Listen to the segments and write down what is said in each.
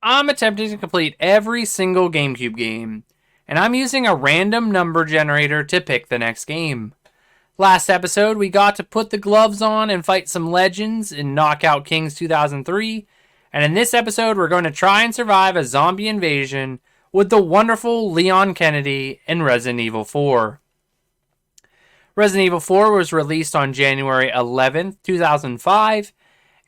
I'm attempting to complete every single GameCube game, and I'm using a random number generator to pick the next game. Last episode, we got to put the gloves on and fight some legends in Knockout Kings 2003, and in this episode, we're going to try and survive a zombie invasion with the wonderful Leon Kennedy in Resident Evil 4. Resident Evil 4 was released on January 11th, 2005,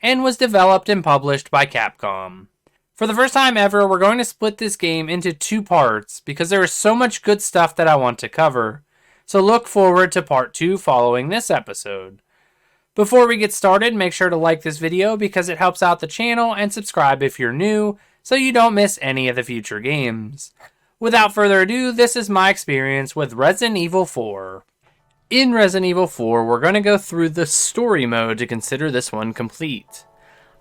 and was developed and published by Capcom. For the first time ever, we're going to split this game into two parts because there is so much good stuff that I want to cover. So look forward to part 2 following this episode. Before we get started, make sure to like this video because it helps out the channel, and subscribe if you're new so you don't miss any of the future games. Without further ado, this is my experience with Resident Evil 4. In Resident Evil 4, we're going to go through the story mode to consider this one complete.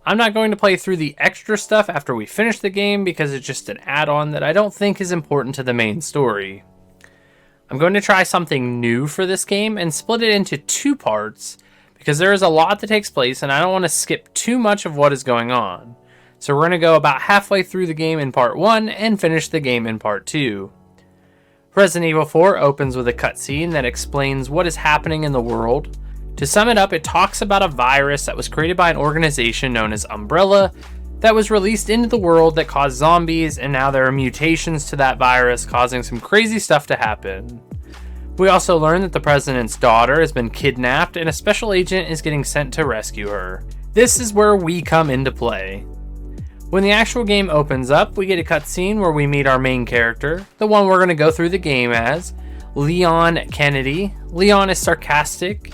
I'm not going to play through the extra stuff after we finish the game because it's just an add-on that I don't think is important to the main story. I'm going to try something new for this game and split it into two parts because there is a lot that takes place and I don't want to skip too much of what is going on. So we're going to go about halfway through the game in part 1 and finish the game in part 2. Resident Evil 4 opens with a cutscene that explains what is happening in the world. To sum it up, it talks about a virus that was created by an organization known as Umbrella that was released into the world that caused zombies, and now there are mutations to that virus causing some crazy stuff to happen. We also learn that the president's daughter has been kidnapped and a special agent is getting sent to rescue her. This is where we come into play. When the actual game opens up, we get a cutscene where we meet our main character, the one we're going to go through the game as, Leon Kennedy. Leon is sarcastic,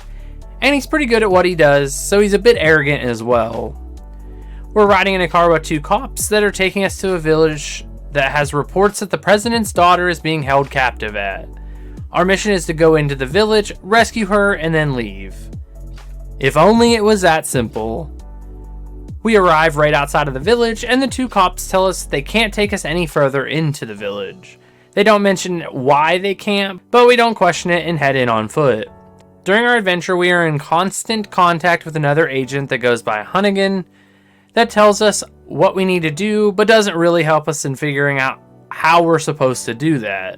and he's pretty good at what he does, so he's a bit arrogant as well. We're riding in a car with two cops that are taking us to a village that has reports that the president's daughter is being held captive at. Our mission is to go into the village, rescue her, and then leave. If only it was that simple. We arrive right outside of the village, and the two cops tell us they can't take us any further into the village. They don't mention why they can't, but we don't question it and head in on foot. During our adventure, we are in constant contact with another agent that goes by Hunnigan that tells us what we need to do, but doesn't really help us in figuring out how we're supposed to do that.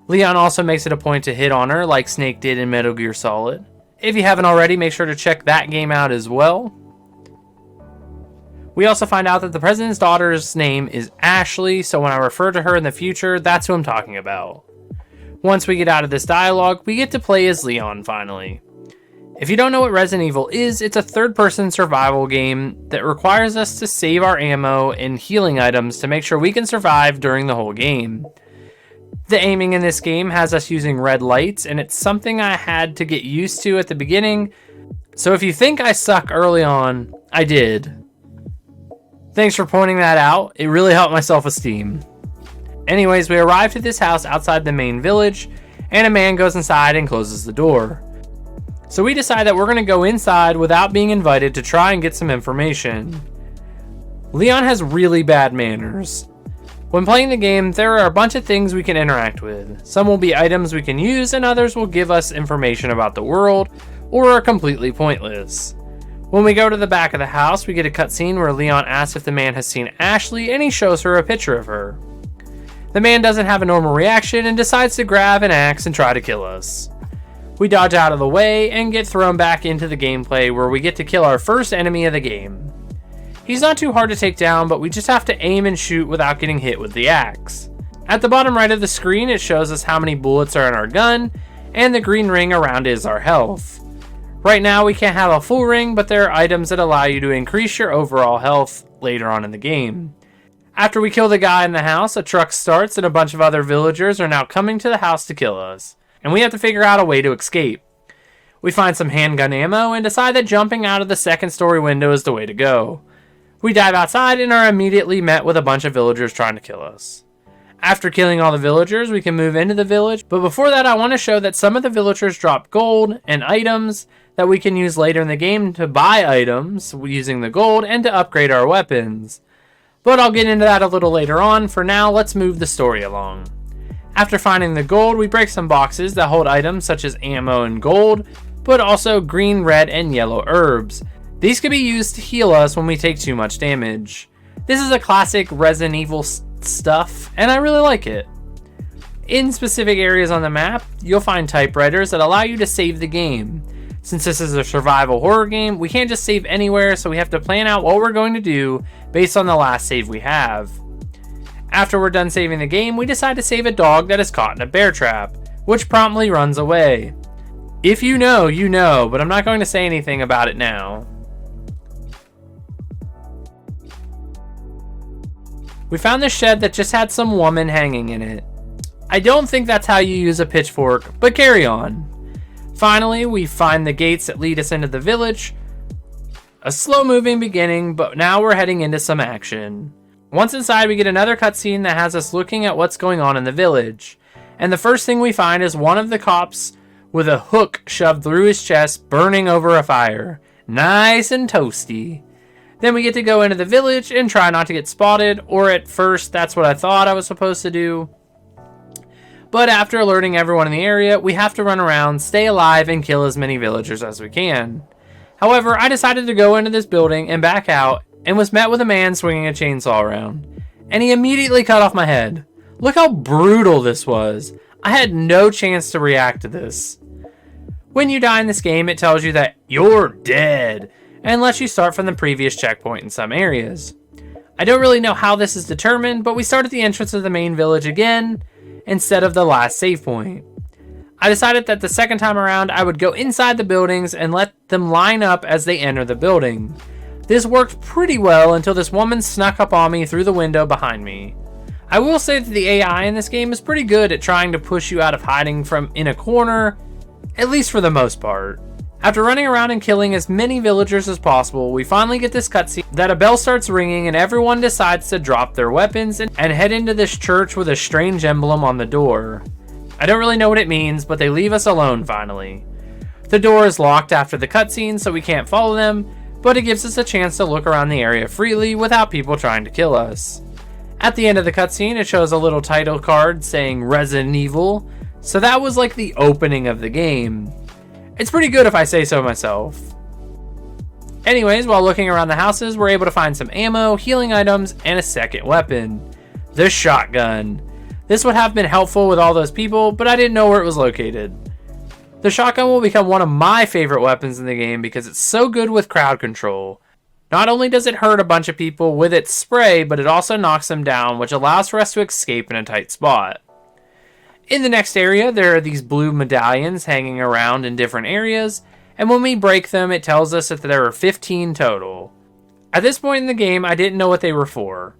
Leon also makes it a point to hit on her like Snake did in Metal Gear Solid. If you haven't already, make sure to check that game out as well. We also find out that the president's daughter's name is Ashley, so when I refer to her in the future, that's who I'm talking about. Once we get out of this dialogue, we get to play as Leon finally. If you don't know what Resident Evil is, it's a third-person survival game that requires us to save our ammo and healing items to make sure we can survive during the whole game. The aiming in this game has us using red lights, and it's something I had to get used to at the beginning, so if you think I suck early on, I did. Thanks for pointing that out, it really helped my self-esteem. Anyways, we arrive at this house outside the main village, and a man goes inside and closes the door. So we decide that we're going to go inside without being invited to try and get some information. Leon has really bad manners. When playing the game, there are a bunch of things we can interact with. Some will be items we can use, and others will give us information about the world, or are completely pointless. When we go to the back of the house, we get a cutscene where Leon asks if the man has seen Ashley, and he shows her a picture of her. The man doesn't have a normal reaction and decides to grab an axe and try to kill us. We dodge out of the way and get thrown back into the gameplay where we get to kill our first enemy of the game. He's not too hard to take down, but we just have to aim and shoot without getting hit with the axe. At the bottom right of the screen, it shows us how many bullets are in our gun, and the green ring around is our health. Right now we can't have a full ring, but there are items that allow you to increase your overall health later on in the game. After we kill the guy in the house, a truck starts and a bunch of other villagers are now coming to the house to kill us, and we have to figure out a way to escape. We find some handgun ammo and decide that jumping out of the second story window is the way to go. We dive outside and are immediately met with a bunch of villagers trying to kill us. After killing all the villagers, we can move into the village, but before that I want to show that some of the villagers drop gold and items that we can use later in the game to buy items using the gold and to upgrade our weapons. But I'll get into that a little later on. For now, let's move the story along. After finding the gold, we break some boxes that hold items such as ammo and gold, but also green, red, and yellow herbs. These can be used to heal us when we take too much damage. This is a classic Resident Evil stuff, and I really like it. In specific areas on the map, you'll find typewriters that allow you to save the game. Since this is a survival horror game, we can't just save anywhere, so we have to plan out what we're going to do based on the last save we have. After we're done saving the game, we decide to save a dog that is caught in a bear trap, which promptly runs away. If you know, you know, but I'm not going to say anything about it now. We found this shed that just had some woman hanging in it. I don't think that's how you use a pitchfork, but carry on. Finally, we find the gates that lead us into the village. A slow-moving beginning, but now we're heading into some action. Once inside, we get another cutscene that has us looking at what's going on in the village. And the first thing we find is one of the cops with a hook shoved through his chest, burning over a fire. Nice and toasty. Then we get to go into the village and try not to get spotted, or at first that's what I thought I was supposed to do. But after alerting everyone in the area, we have to run around, stay alive, and kill as many villagers as we can. However, I decided to go into this building and back out, and was met with a man swinging a chainsaw around. And he immediately cut off my head. Look how brutal this was. I had no chance to react to this. When you die in this game, it tells you that you're dead, and lets you start from the previous checkpoint in some areas. I don't really know how this is determined, but we start at the entrance of the main village again, instead of the last save point. I decided that the second time around I would go inside the buildings and let them line up as they enter the building. This worked pretty well until this woman snuck up on me through the window behind me. I will say that the AI in this game is pretty good at trying to push you out of hiding from in a corner, at least for the most part. After running around and killing as many villagers as possible, we finally get this cutscene that a bell starts ringing and everyone decides to drop their weapons and head into this church with a strange emblem on the door. I don't really know what it means, but they leave us alone finally. The door is locked after the cutscene, so we can't follow them, but it gives us a chance to look around the area freely without people trying to kill us. At the end of the cutscene, it shows a little title card saying Resident Evil, so that was like the opening of the game. It's pretty good if I say so myself. Anyways, while looking around the houses, we're able to find some ammo, healing items, and a second weapon. The shotgun. This would have been helpful with all those people, but I didn't know where it was located. The shotgun will become one of my favorite weapons in the game because it's so good with crowd control. Not only does it hurt a bunch of people with its spray, but it also knocks them down, which allows for us to escape in a tight spot. In the next area, there are these blue medallions hanging around in different areas, and when we break them, it tells us that there are 15 total. At this point in the game, I didn't know what they were for,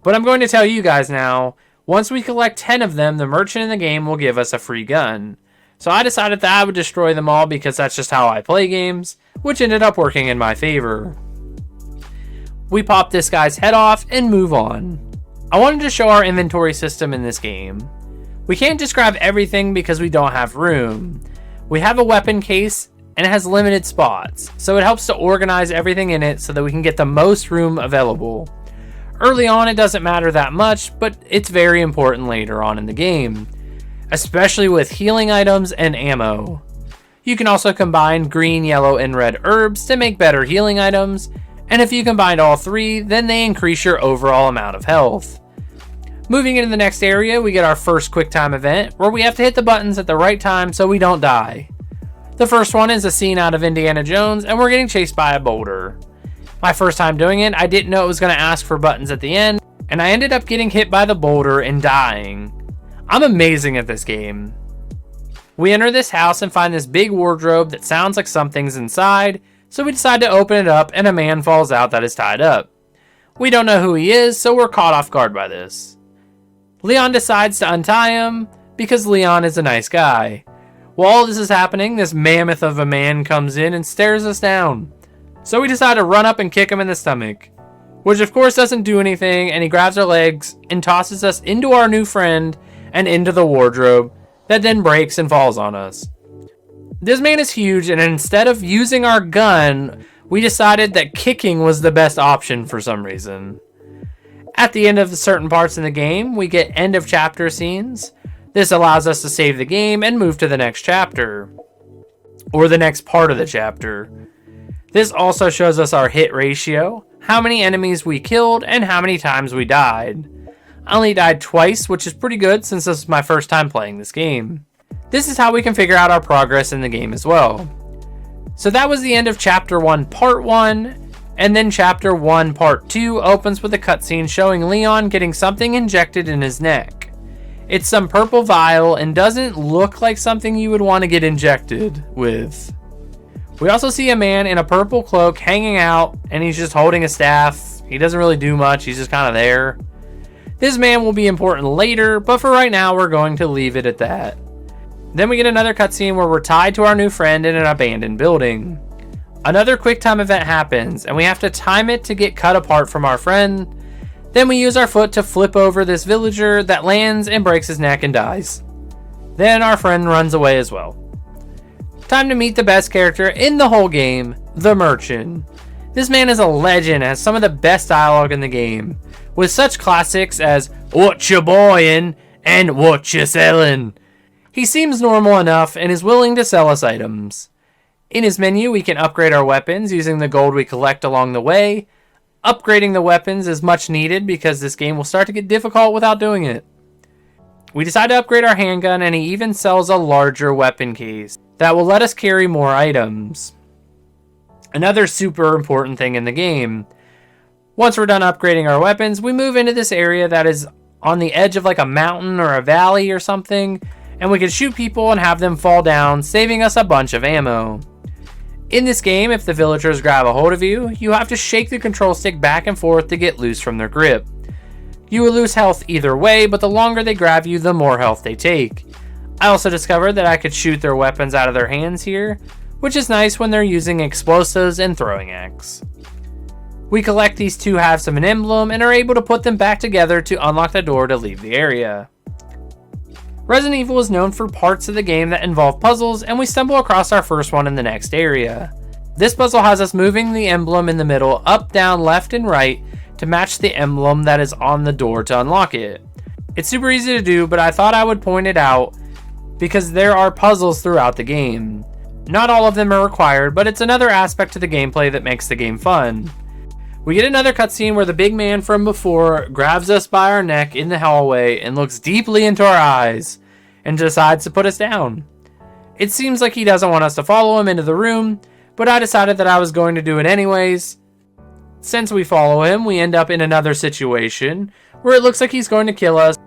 but I'm going to tell you guys now. Once we collect 10 of them, the merchant in the game will give us a free gun. So I decided that I would destroy them all because that's just how I play games, which ended up working in my favor. We pop this guy's head off and move on. I wanted to show our inventory system in this game. We can't just grab everything because we don't have room. We have a weapon case and it has limited spots, so it helps to organize everything in it so that we can get the most room available. Early on it doesn't matter that much, but it's very important later on in the game, especially with healing items and ammo. You can also combine green, yellow, and red herbs to make better healing items, and if you combine all three, then they increase your overall amount of health. Moving into the next area, we get our first quick time event, where we have to hit the buttons at the right time so we don't die. The first one is a scene out of Indiana Jones, and we're getting chased by a boulder. My first time doing it, I didn't know it was going to ask for buttons at the end, and I ended up getting hit by the boulder and dying. I'm amazing at this game. We enter this house and find this big wardrobe that sounds like something's inside, so we decide to open it up and a man falls out that is tied up. We don't know who he is, so we're caught off guard by this. Leon decides to untie him because Leon is a nice guy. While all this is happening, this mammoth of a man comes in and stares us down. So we decide to run up and kick him in the stomach, which of course doesn't do anything, and he grabs our legs and tosses us into our new friend and into the wardrobe that then breaks and falls on us. This man is huge, and instead of using our gun, we decided that kicking was the best option for some reason. At the end of certain parts in the game, we get end of chapter scenes. This allows us to save the game and move to the next chapter, or the next part of the chapter. This also shows us our hit ratio, how many enemies we killed, and how many times we died. I only died twice, which is pretty good since this is my first time playing this game. This is how we can figure out our progress in the game as well. So that was the end of Chapter 1 Part 1, and then Chapter 1 Part 2 opens with a cutscene showing Leon getting something injected in his neck. It's some purple vial and doesn't look like something you would want to get injected with. We also see a man in a purple cloak hanging out, and he's just holding a staff. He doesn't really do much, he's just kind of there. This man will be important later, but for right now we're going to leave it at that. Then we get another cutscene where we're tied to our new friend in an abandoned building. Another quick time event happens, and we have to time it to get cut apart from our friend. Then we use our foot to flip over this villager that lands and breaks his neck and dies. Then our friend runs away as well. Time to meet the best character in the whole game, the Merchant. This man is a legend, has some of the best dialogue in the game, with such classics as "What you buyin'" and "What you sellin'." He seems normal enough and is willing to sell us items. In his menu, we can upgrade our weapons using the gold we collect along the way. Upgrading the weapons is much needed because this game will start to get difficult without doing it. We decide to upgrade our handgun, and he even sells a larger weapon case that will let us carry more items. Another super important thing in the game. Once we're done upgrading our weapons, we move into this area that is on the edge of like a mountain or a valley or something, and we can shoot people and have them fall down, saving us a bunch of ammo. In this game, if the villagers grab a hold of you, you have to shake the control stick back and forth to get loose from their grip. You will lose health either way, but the longer they grab you, the more health they take. I also discovered that I could shoot their weapons out of their hands here, which is nice when they're using explosives and throwing axe. We collect these two halves of an emblem and are able to put them back together to unlock the door to leave the area. Resident Evil is known for parts of the game that involve puzzles, and we stumble across our first one in the next area. This puzzle has us moving the emblem in the middle up, down, left, and right to match the emblem that is on the door to unlock it. It's super easy to do, but I thought I would point it out because there are puzzles throughout the game. Not all of them are required, but it's another aspect to the gameplay that makes the game fun. We get another cutscene where the big man from before grabs us by our neck in the hallway and looks deeply into our eyes and decides to put us down. It seems like he doesn't want us to follow him into the room, but I decided that I was going to do it anyways. Since we follow him, we end up in another situation where it looks like he's going to kill us,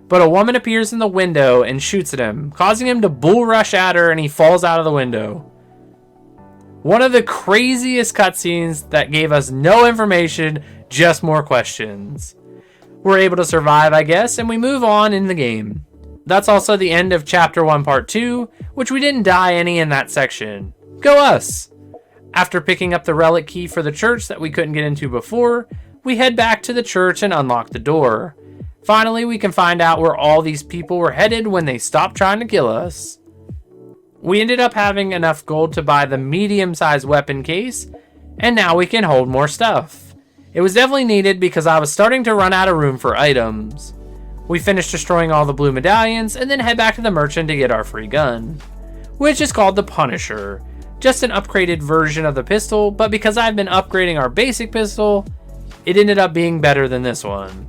but a woman appears in the window and shoots at him, causing him to bull rush at her, and he falls out of the window. One of the craziest cutscenes that gave us no information, just more questions. We're able to survive, I guess, and we move on in the game. That's also the end of Chapter 1 Part 2, which we didn't die any in that section. Go us! After picking up the relic key for the church that we couldn't get into before, we head back to the church and unlock the door. Finally, we can find out where all these people were headed when they stopped trying to kill us. We ended up having enough gold to buy the medium-sized weapon case, and now we can hold more stuff. It was definitely needed because I was starting to run out of room for items. We finished destroying all the blue medallions and then head back to the merchant to get our free gun, which is called the Punisher. Just an upgraded version of the pistol, but because I've been upgrading our basic pistol, it ended up being better than this one.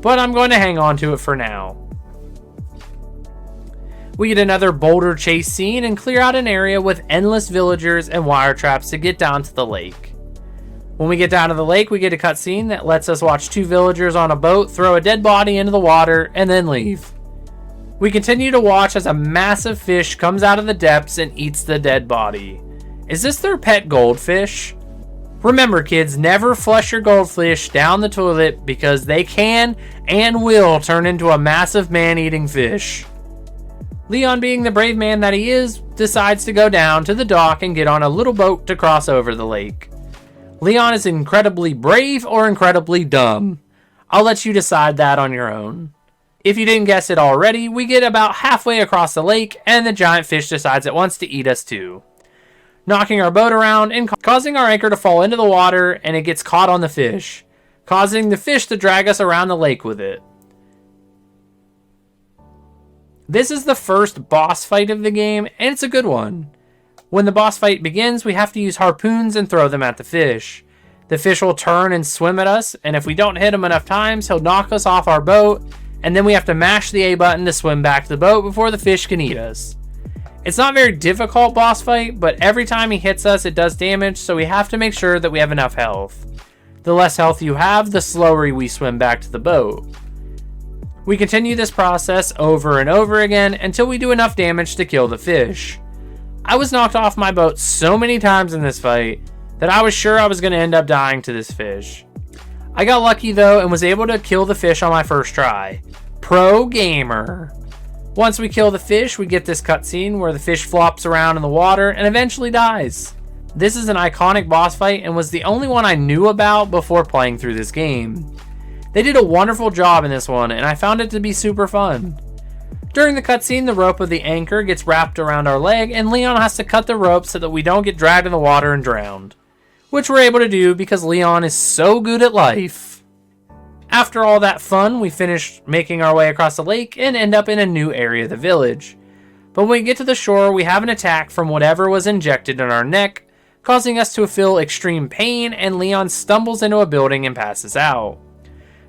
But I'm going to hang on to it for now. We get another boulder chase scene and clear out an area with endless villagers and wire traps to get down to the lake. When we get down to the lake, we get a cutscene that lets us watch two villagers on a boat throw a dead body into the water and then leave. We continue to watch as a massive fish comes out of the depths and eats the dead body. Is this their pet goldfish? Remember kids, never flush your goldfish down the toilet because they can and will turn into a massive man-eating fish. Leon, being the brave man that he is, decides to go down to the dock and get on a little boat to cross over the lake. Leon is incredibly brave or incredibly dumb. I'll let you decide that on your own. If you didn't guess it already, we get about halfway across the lake and the giant fish decides it wants to eat us too, knocking our boat around and causing our anchor to fall into the water, and it gets caught on the fish, causing the fish to drag us around the lake with it. This is the first boss fight of the game, and it's a good one. When the boss fight begins, we have to use harpoons and throw them at the fish. The fish will turn and swim at us, and if we don't hit him enough times, he'll knock us off our boat, and then we have to mash the A button to swim back to the boat before the fish can eat us. It's not a very difficult boss fight, but every time he hits us, it does damage, so we have to make sure that we have enough health. The less health you have, the slower we swim back to the boat. We continue this process over and over again until we do enough damage to kill the fish. I was knocked off my boat so many times in this fight that I was sure I was going to end up dying to this fish. I got lucky though and was able to kill the fish on my first try. Pro gamer. Once we kill the fish, we get this cutscene where the fish flops around in the water and eventually dies. This is an iconic boss fight and was the only one I knew about before playing through this game. They did a wonderful job in this one and I found it to be super fun. During the cutscene, the rope of the anchor gets wrapped around our leg and Leon has to cut the rope so that we don't get dragged in the water and drowned. Which we're able to do because Leon is so good at life. After all that fun, we finish making our way across the lake and end up in a new area of the village. But when we get to the shore, we have an attack from whatever was injected in our neck, causing us to feel extreme pain, and Leon stumbles into a building and passes out.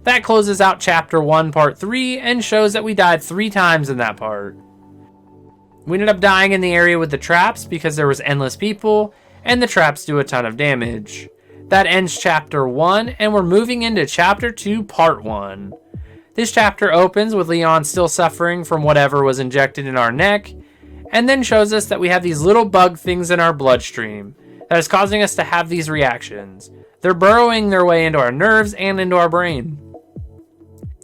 That closes out Chapter 1, Part 3, and shows that we died 3 times in that part. We ended up dying in the area with the traps because there was endless people, and the traps do a ton of damage. That ends Chapter 1, and we're moving into Chapter 2, Part 1. This chapter opens with Leon still suffering from whatever was injected in our neck, and then shows us that we have these little bug things in our bloodstream that is causing us to have these reactions. They're burrowing their way into our nerves and into our brain.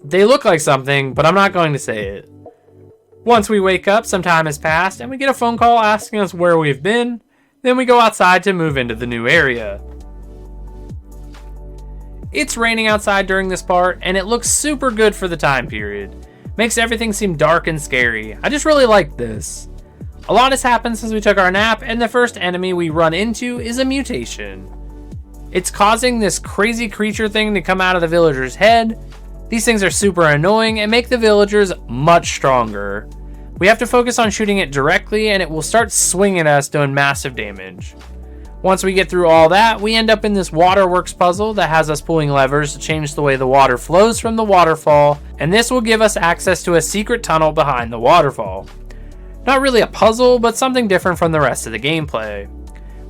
They look like something, but I'm not going to say it. Once we wake up, some time has passed, and we get a phone call asking us where we've been. Then we go outside to move into the new area. It's raining outside during this part, and it looks super good for the time period. Makes everything seem dark and scary. I just really like this. A lot has happened since we took our nap, and the first enemy we run into is a mutation. It's causing this crazy creature thing to come out of the villager's head. These things are super annoying and make the villagers much stronger. We have to focus on shooting it directly and it will start swinging at us, doing massive damage. Once we get through all that, we end up in this waterworks puzzle that has us pulling levers to change the way the water flows from the waterfall, and this will give us access to a secret tunnel behind the waterfall. Not really a puzzle, but something different from the rest of the gameplay.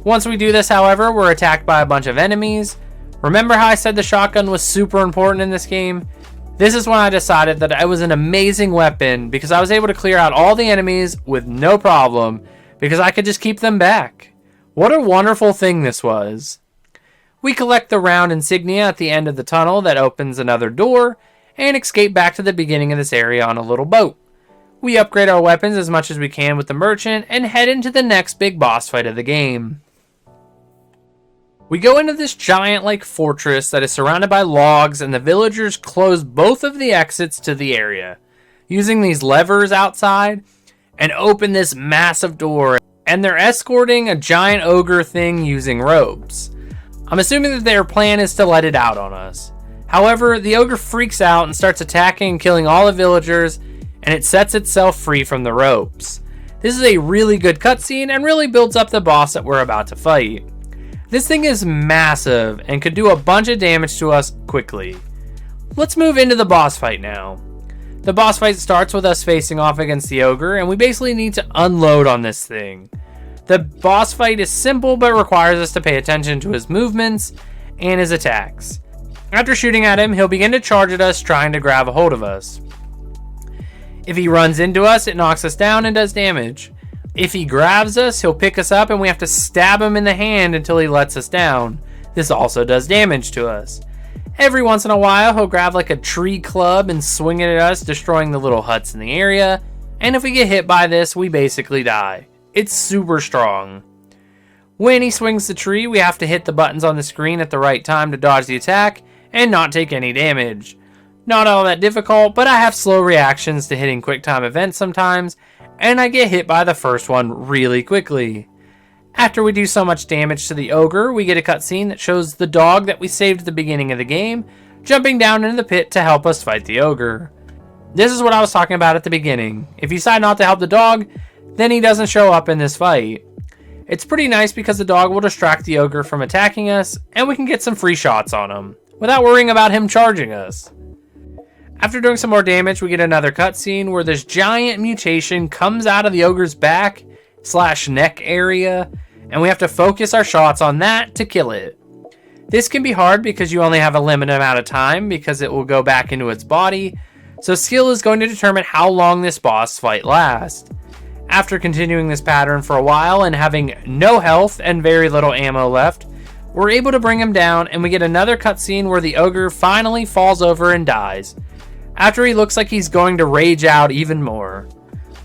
Once we do this, however, we're attacked by a bunch of enemies. Remember how I said the shotgun was super important in this game? This is when I decided that it was an amazing weapon because I was able to clear out all the enemies with no problem because I could just keep them back. What a wonderful thing this was. We collect the round insignia at the end of the tunnel that opens another door and escape back to the beginning of this area on a little boat. We upgrade our weapons as much as we can with the merchant and head into the next big boss fight of the game. We go into this giant like fortress that is surrounded by logs, and the villagers close both of the exits to the area using these levers outside and open this massive door, and they're escorting a giant ogre thing using ropes. I'm assuming that their plan is to let it out on us. However, the ogre freaks out and starts attacking and killing all the villagers, and it sets itself free from the ropes. This is a really good cutscene and really builds up the boss that we're about to fight. This thing is massive and could do a bunch of damage to us quickly. Let's move into the boss fight now. The boss fight starts with us facing off against the ogre, and we basically need to unload on this thing. The boss fight is simple but requires us to pay attention to his movements and his attacks. After shooting at him, he'll begin to charge at us, trying to grab a hold of us. If he runs into us, it knocks us down and does damage. If he grabs us, he'll pick us up and we have to stab him in the hand until he lets us down. This also does damage to us. Every once in a while, he'll grab like a tree club and swing it at us, destroying the little huts in the area. And if we get hit by this, we basically die. It's super strong. When he swings the tree, we have to hit the buttons on the screen at the right time to dodge the attack and not take any damage. Not all that difficult, but I have slow reactions to hitting quick time events sometimes, and I get hit by the first one really quickly. After we do so much damage to the ogre, we get a cutscene that shows the dog that we saved at the beginning of the game jumping down into the pit to help us fight the ogre. This is what I was talking about at the beginning. If you decide not to help the dog, then he doesn't show up in this fight. It's pretty nice because the dog will distract the ogre from attacking us, and we can get some free shots on him, without worrying about him charging us. After doing some more damage, we get another cutscene where this giant mutation comes out of the ogre's back / neck area, and we have to focus our shots on that to kill it. This can be hard because you only have a limited amount of time because it will go back into its body, so skill is going to determine how long this boss fight lasts. After continuing this pattern for a while and having no health and very little ammo left, we're able to bring him down, and we get another cutscene where the ogre finally falls over and dies, after he looks like he's going to rage out even more.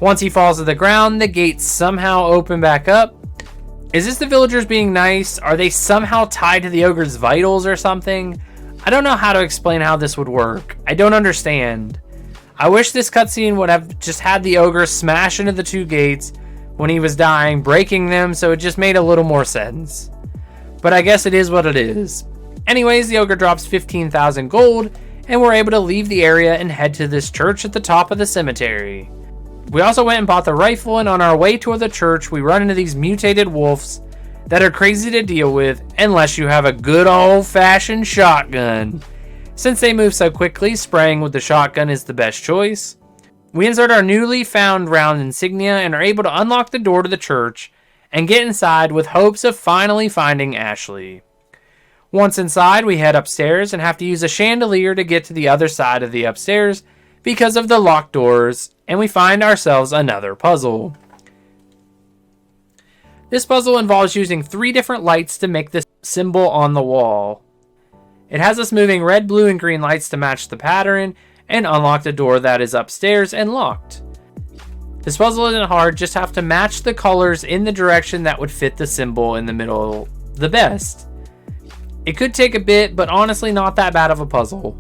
Once he falls to the ground, the gates somehow open back up. Is this the villagers being nice? Are they somehow tied to the ogre's vitals or something? I don't know how to explain how this would work. I don't understand. I wish this cutscene would have just had the ogre smash into the 2 gates when he was dying, breaking them, so it just made a little more sense. But I guess it is what it is. Anyways, the ogre drops 15,000 gold, and we're able to leave the area and head to this church at the top of the cemetery. We also went and bought the rifle, and on our way toward the church, we run into these mutated wolves that are crazy to deal with unless you have a good old-fashioned shotgun. Since they move so quickly, spraying with the shotgun is the best choice. We insert our newly found round insignia and are able to unlock the door to the church and get inside with hopes of finally finding Ashley. Once inside, we head upstairs and have to use a chandelier to get to the other side of the upstairs because of the locked doors, and we find ourselves another puzzle. This puzzle involves using 3 different lights to make the symbol on the wall. It has us moving red, blue, and green lights to match the pattern and unlock the door that is upstairs and locked. This puzzle isn't hard, just have to match the colors in the direction that would fit the symbol in the middle the best. It could take a bit, but honestly not that bad of a puzzle.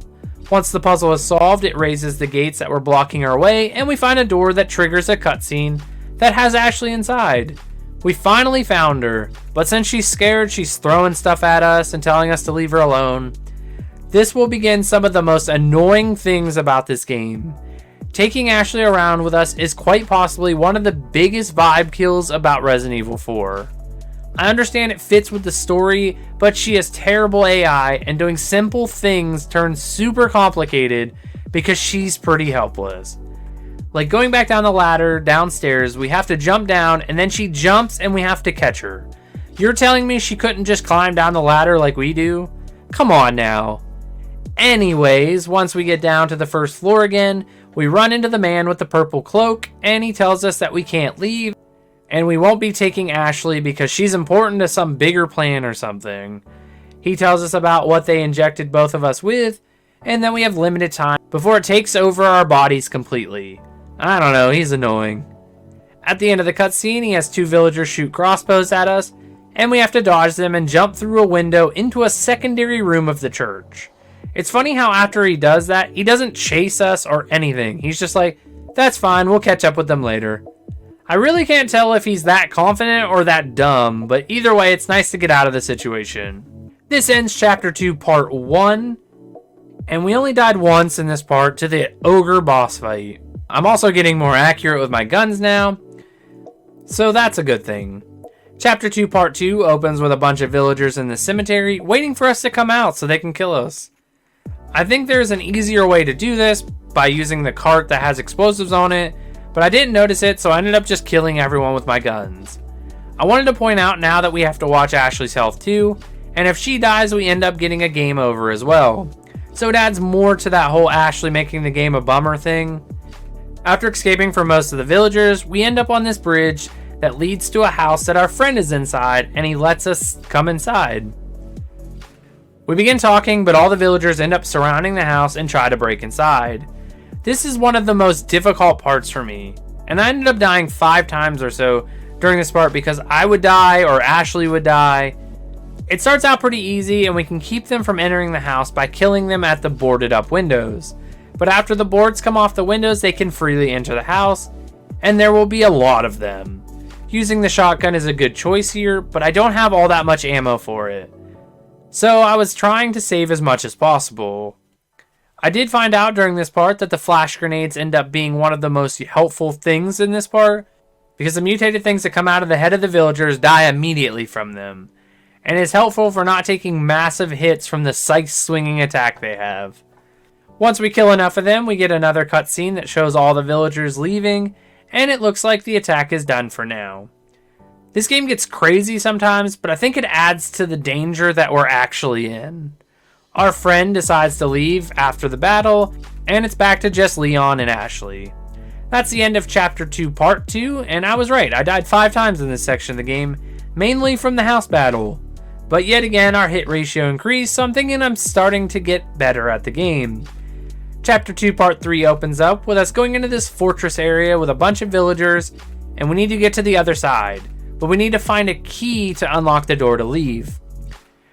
Once the puzzle is solved, it raises the gates that were blocking our way, and we find a door that triggers a cutscene that has Ashley inside. We finally found her, but since she's scared, she's throwing stuff at us and telling us to leave her alone. This will begin some of the most annoying things about this game. Taking Ashley around with us is quite possibly one of the biggest vibe kills about Resident Evil 4. I understand it fits with the story, but she has terrible AI, and doing simple things turns super complicated because she's pretty helpless. Like going back down the ladder downstairs, we have to jump down, and then she jumps and we have to catch her. You're telling me she couldn't just climb down the ladder like we do? Come on now. Anyways, once we get down to the first floor again, we run into the man with the purple cloak, and he tells us that we can't leave, and we won't be taking Ashley because she's important to some bigger plan or something. He tells us about what they injected both of us with, and then we have limited time before it takes over our bodies completely. I don't know, he's annoying. At the end of the cutscene, he has 2 villagers shoot crossbows at us, and we have to dodge them and jump through a window into a secondary room of the church. It's funny how after he does that, he doesn't chase us or anything. He's just like, that's fine, we'll catch up with them later. I really can't tell if he's that confident or that dumb, but either way, it's nice to get out of the situation. This ends Chapter 2, Part 1, and we only died once in this part to the ogre boss fight. I'm also getting more accurate with my guns now, so that's a good thing. Chapter 2, Part 2 opens with a bunch of villagers in the cemetery waiting for us to come out so they can kill us. I think there's an easier way to do this by using the cart that has explosives on it, but I didn't notice it, so I ended up just killing everyone with my guns. I wanted to point out now that we have to watch Ashley's health too, and if she dies, we end up getting a game over as well. So it adds more to that whole Ashley making the game a bummer thing. After escaping from most of the villagers, we end up on this bridge that leads to a house that our friend is inside, and he lets us come inside. We begin talking, but all the villagers end up surrounding the house and try to break inside. This is one of the most difficult parts for me, and I ended up dying 5 times or so during this part because I would die or Ashley would die. It starts out pretty easy, and we can keep them from entering the house by killing them at the boarded up windows. But after the boards come off the windows, they can freely enter the house, and there will be a lot of them. Using the shotgun is a good choice here, but I don't have all that much ammo for it. So I was trying to save as much as possible. I did find out during this part that the flash grenades end up being one of the most helpful things in this part. because the mutated things that come out of the head of the villagers die immediately from them, and is helpful for not taking massive hits from the scythe-swinging attack they have. Once we kill enough of them, we get another cutscene that shows all the villagers leaving, and it looks like the attack is done for now. This game gets crazy sometimes, but I think it adds to the danger that we're actually in. Our friend decides to leave after the battle, and it's back to just Leon and Ashley. That's the end of Chapter 2, Part 2, and I was right, I died 5 times in this section of the game, mainly from the house battle. But yet again, our hit ratio increased, so I'm thinking I'm starting to get better at the game. Chapter 2, Part 3 opens up with us going into this fortress area with a bunch of villagers, and we need to get to the other side, but we need to find a key to unlock the door to leave.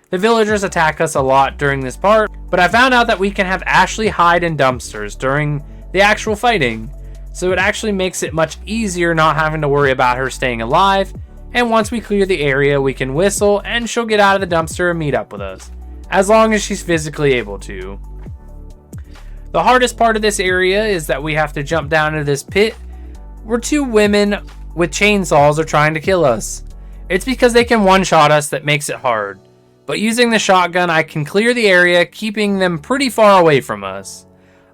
The villagers attack us a lot during this part, but I found out that we can have Ashley hide in dumpsters during the actual fighting, so it actually makes it much easier not having to worry about her staying alive, and once we clear the area we can whistle and she'll get out of the dumpster and meet up with us, as long as she's physically able to. The hardest part of this area is that we have to jump down into this pit where 2 women with chainsaws are trying to kill us. It's because they can one-shot us that makes it hard, but using the shotgun I can clear the area, keeping them pretty far away from us.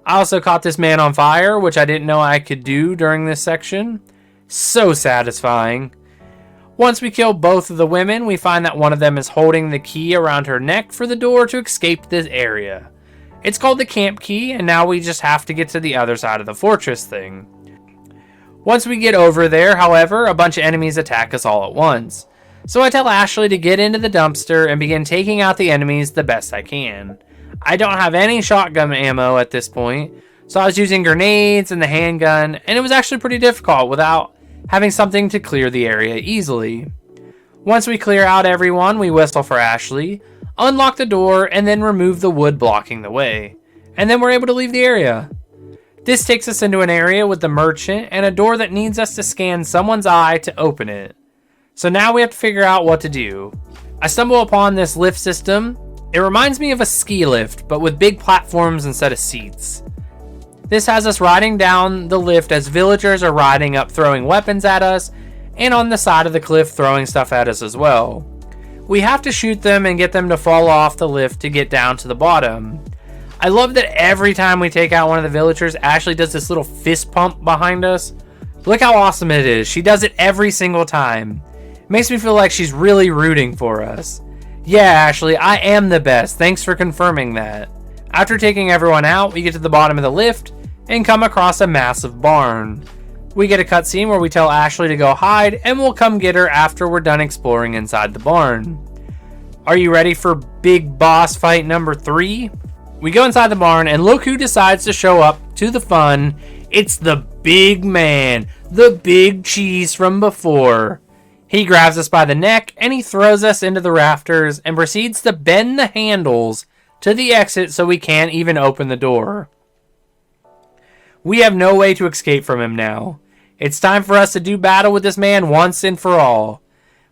I also caught this man on fire, which I didn't know I could do during this section. So satisfying. Once we kill both of the women, we find that one of them is holding the key around her neck for the door to escape this area. It's called the camp key, and now we just have to get to the other side of the fortress thing. Once we get over there, however, a bunch of enemies attack us all at once. So I tell Ashley to get into the dumpster and begin taking out the enemies the best I can. I don't have any shotgun ammo at this point, so I was using grenades and the handgun, and it was actually pretty difficult without having something to clear the area easily. Once we clear out everyone, we whistle for Ashley, unlock the door, and then remove the wood blocking the way. And then we're able to leave the area. This takes us into an area with the merchant and a door that needs us to scan someone's eye to open it. So now we have to figure out what to do. I stumble upon this lift system. It reminds me of a ski lift, but with big platforms instead of seats. This has us riding down the lift as villagers are riding up throwing weapons at us, and on the side of the cliff throwing stuff at us as well. We have to shoot them and get them to fall off the lift to get down to the bottom. I love that every time we take out one of the villagers, Ashley does this little fist pump behind us. Look how awesome it is. She does it every single time. It makes me feel like she's really rooting for us. Yeah, Ashley, I am the best. Thanks for confirming that. After taking everyone out, we get to the bottom of the lift and come across a massive barn. We get a cutscene where we tell Ashley to go hide and we'll come get her after we're done exploring inside the barn. Are you ready for big boss fight number 3? We go inside the barn and look who decides to show up to the fun. It's the big man, the big cheese from before. He grabs us by the neck and he throws us into the rafters and proceeds to bend the handles to the exit so we can't even open the door. We have no way to escape from him now. It's time for us to do battle with this man once and for all.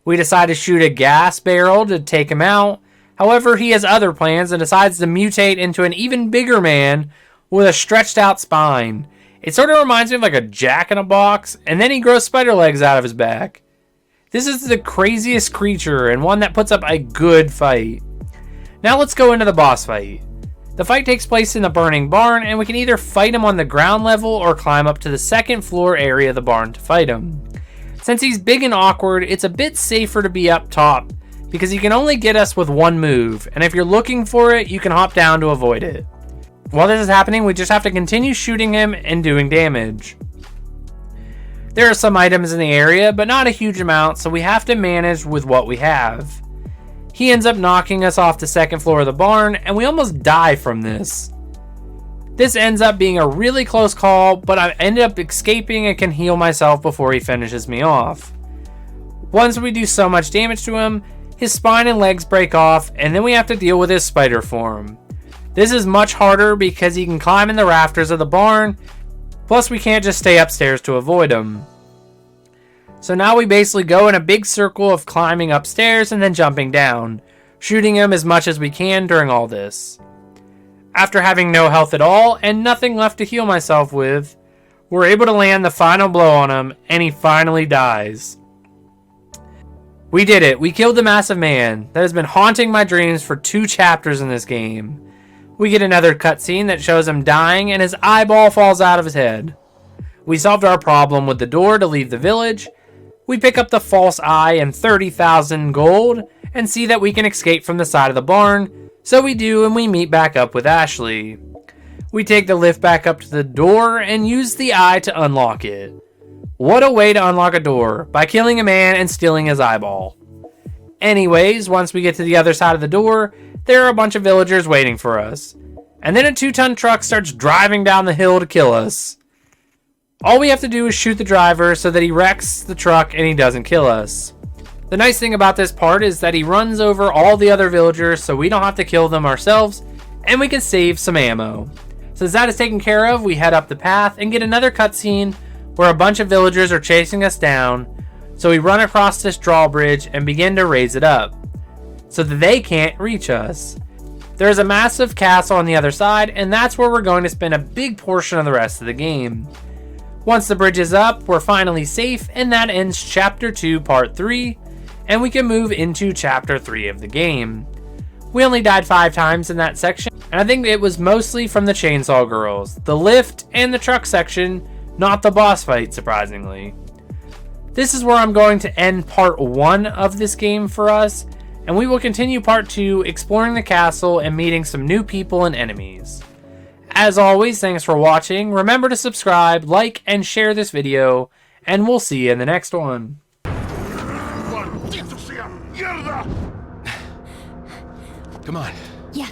We decide to shoot a gas barrel to take him out. However, he has other plans and decides to mutate into an even bigger man with a stretched out spine. It sort of reminds me of like a jack-in-a-box, and then he grows spider legs out of his back. This is the craziest creature and one that puts up a good fight. Now let's go into the boss fight. The fight takes place in the burning barn, and we can either fight him on the ground level or climb up to the second floor area of the barn to fight him. Since he's big and awkward, it's a bit safer to be up top because he can only get us with one move, and if you're looking for it, you can hop down to avoid it. While this is happening, we just have to continue shooting him and doing damage. There are some items in the area, but not a huge amount, so we have to manage with what we have. He ends up knocking us off the second floor of the barn, and we almost die from this. This ends up being a really close call, but I ended up escaping and can heal myself before he finishes me off. Once we do so much damage to him, his spine and legs break off, and then we have to deal with his spider form. This is much harder because he can climb in the rafters of the barn, plus we can't just stay upstairs to avoid him. So now we basically go in a big circle of climbing upstairs and then jumping down, shooting him as much as we can during all this. After having no health at all and nothing left to heal myself with, We're able to land the final blow on him, and he finally dies. We did it. We killed the massive man that has been haunting my dreams for 2 chapters in this game. We get another cutscene that shows him dying and his eyeball falls out of his head. We solved our problem with the door to leave the village. We pick up the false eye and 30,000 gold and see that we can escape from the side of the barn. So we do, and we meet back up with Ashley. We take the lift back up to the door and use the eye to unlock it. What a way to unlock a door, by killing a man and stealing his eyeball. Anyways, once we get to the other side of the door, there are a bunch of villagers waiting for us. And then a 2-ton truck starts driving down the hill to kill us. All we have to do is shoot the driver so that he wrecks the truck and he doesn't kill us. The nice thing about this part is that he runs over all the other villagers so we don't have to kill them ourselves, and we can save some ammo. Since that is taken care of, we head up the path and get another cutscene where a bunch of villagers are chasing us down, so we run across this drawbridge and begin to raise it up, so that they can't reach us. There's a massive castle on the other side, and that's where we're going to spend a big portion of the rest of the game. Once the bridge is up, we're finally safe, and that ends Chapter 2, Part 3, and we can move into Chapter 3 of the game. We only died 5 times in that section, and I think it was mostly from the Chainsaw Girls, the lift, and the truck section, not the boss fight, surprisingly. This is where I'm going to end Part 1 of this game for us, and we will continue Part 2 exploring the castle and meeting some new people and enemies. As always, thanks for watching. Remember to subscribe, like, and share this video, and we'll see you in the next one. Come on. Yeah.